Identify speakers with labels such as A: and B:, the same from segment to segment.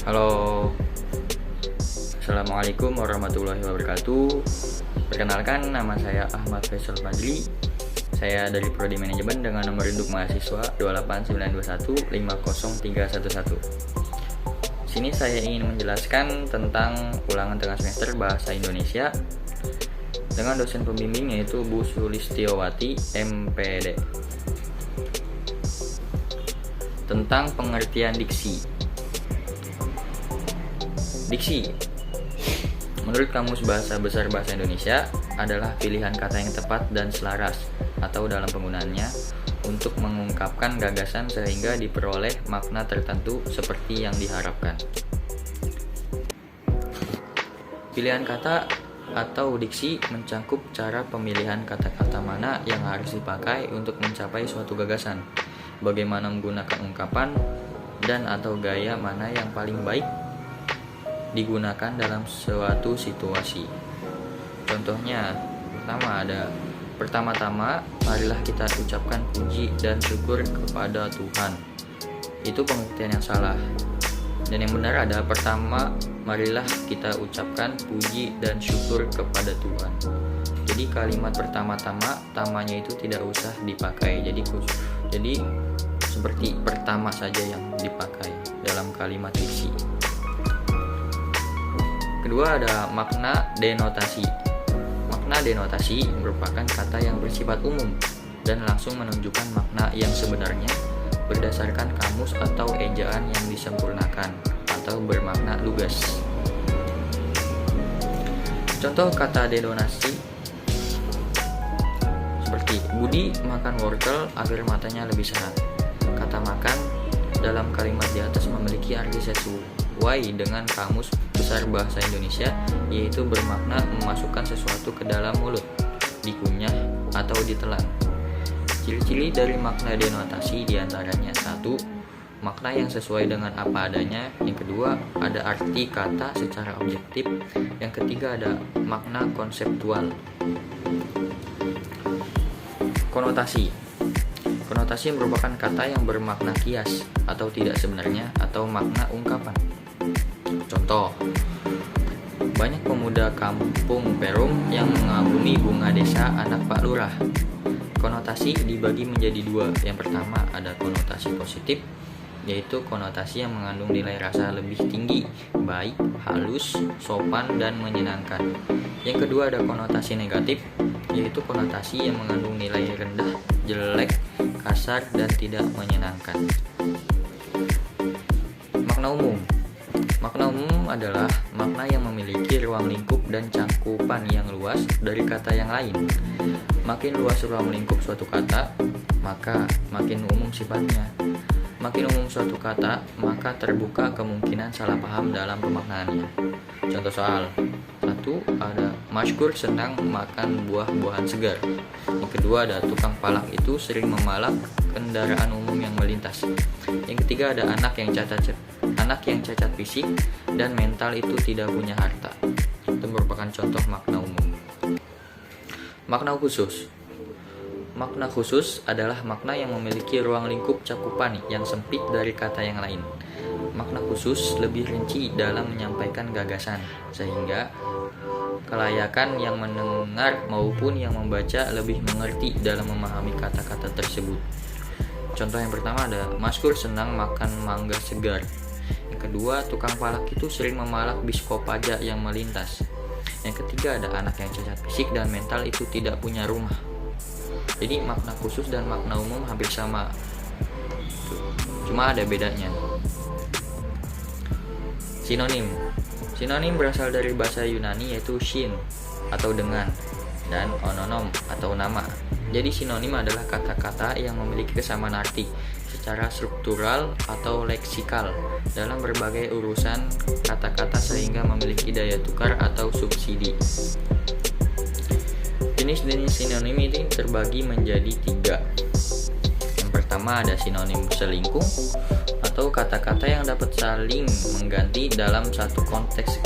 A: Halo, Assalamualaikum warahmatullahi wabarakatuh. Perkenalkan, nama saya Ahmad Faisal Fadli. Saya dari Prodi Manajemen dengan nomor induk mahasiswa 28921-50311. Sini saya ingin menjelaskan tentang ulangan tengah semester Bahasa Indonesia dengan dosen pembimbing yaitu Bu Sulistiowati MPD. Tentang pengertian diksi. Diksi, menurut Kamus Bahasa Besar Bahasa Indonesia, adalah pilihan kata yang tepat dan selaras atau dalam penggunaannya untuk mengungkapkan gagasan sehingga diperoleh makna tertentu seperti yang diharapkan. Pilihan kata atau diksi mencakup cara pemilihan kata-kata mana yang harus dipakai untuk mencapai suatu gagasan, bagaimana menggunakan ungkapan, dan atau gaya mana yang paling baik digunakan dalam suatu situasi. Contohnya, pertama-tama marilah kita ucapkan puji dan syukur kepada Tuhan. Itu pengertian yang salah. Dan yang benar adalah pertama marilah kita ucapkan puji dan syukur kepada Tuhan. Jadi kalimat pertama-tama, tamanya itu tidak usah dipakai. Jadi seperti pertama saja yang dipakai dalam kalimat diksi. Kedua ada makna denotasi. Makna denotasi merupakan kata yang bersifat umum dan langsung menunjukkan makna yang sebenarnya berdasarkan kamus atau ejaan yang disempurnakan atau bermakna lugas. Contoh kata denotasi seperti Budi makan wortel agar matanya lebih sehat. Kata makan dalam kalimat di atas memiliki arti sesuai dengan Kamus Besar Bahasa Indonesia, yaitu bermakna memasukkan sesuatu ke dalam mulut, dikunyah, atau ditelan. Ciri-ciri dari makna denotasi diantaranya: 1. Makna yang sesuai dengan apa adanya. Yang kedua, ada arti kata secara objektif. Yang ketiga, ada makna konseptual. Konotasi. Konotasi merupakan kata yang bermakna kias atau tidak sebenarnya atau makna ungkapan. Contoh, banyak pemuda kampung Perum yang mengagumi bunga desa anak Pak Lurah. Konotasi dibagi menjadi dua. Yang pertama ada konotasi positif, yaitu konotasi yang mengandung nilai rasa lebih tinggi, baik, halus, sopan, dan menyenangkan. Yang kedua ada konotasi negatif, yaitu konotasi yang mengandung nilai rendah, jelek, kasar, dan tidak menyenangkan. Makna umum. Makna umum adalah makna yang memiliki ruang lingkup dan cakupan yang luas dari kata yang lain. Makin luas ruang lingkup suatu kata, maka makin umum sifatnya. Makin umum suatu kata, maka terbuka kemungkinan salah paham dalam pemaknaannya. Contoh soal. 1. Ada Maskur senang makan buah-buahan segar. Yang kedua ada tukang palak itu sering memalak kendaraan umum yang melintas. Yang ketiga ada anak yang cacat fisik dan mental itu tidak punya harta. Itu merupakan contoh makna umum. Makna khusus. Makna khusus adalah makna yang memiliki ruang lingkup cakupan yang sempit dari kata yang lain. Makna khusus lebih rinci dalam menyampaikan gagasan, sehingga kelayakan yang mendengar maupun yang membaca lebih mengerti dalam memahami kata-kata tersebut. Contoh yang pertama ada Maskur senang makan mangga segar. Yang kedua, tukang palak itu sering memalak bis Kopaja yang melintas. Yang ketiga ada anak yang cacat fisik dan mental itu tidak punya rumah. Jadi makna khusus dan makna umum hampir sama, cuma ada bedanya. Sinonim. Sinonim berasal dari bahasa Yunani yaitu shin atau dengan dan ononom atau nama. Jadi sinonim adalah kata-kata yang memiliki kesamaan arti secara struktural atau leksikal dalam berbagai urusan kata-kata sehingga memiliki daya tukar atau subsidi. Jenis-jenis sinonim ini terbagi menjadi 3. Yang pertama ada sinonim selingkuh atau kata-kata yang dapat saling mengganti dalam satu konteks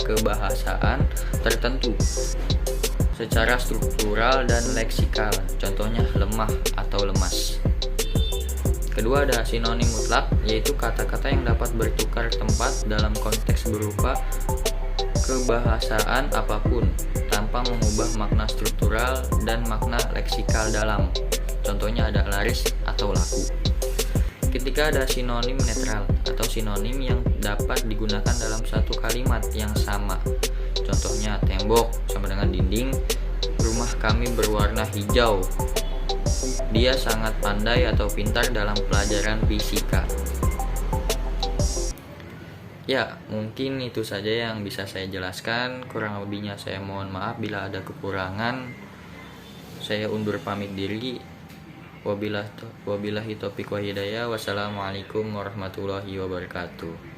A: kebahasaan tertentu secara struktural dan leksikal. Contohnya lemah atau lemas. Kedua ada sinonim mutlak, yaitu kata-kata yang dapat bertukar tempat dalam konteks berupa kebahasaan apapun tanpa mengubah makna struktural dan makna leksikal dalam. Contohnya ada laris atau laku. Ketika ada sinonim netral atau sinonim yang dapat digunakan dalam satu kalimat yang sama. Contohnya tembok sama dengan dinding, rumah kami berwarna hijau. Dia sangat pandai atau pintar dalam pelajaran fisika. Ya, mungkin itu saja yang bisa saya jelaskan. Kurang lebihnya saya mohon maaf bila ada kekurangan. Saya undur pamit diri. Wabillahi taufiq wa hidayah. Wassalamualaikum warahmatullahi wabarakatuh.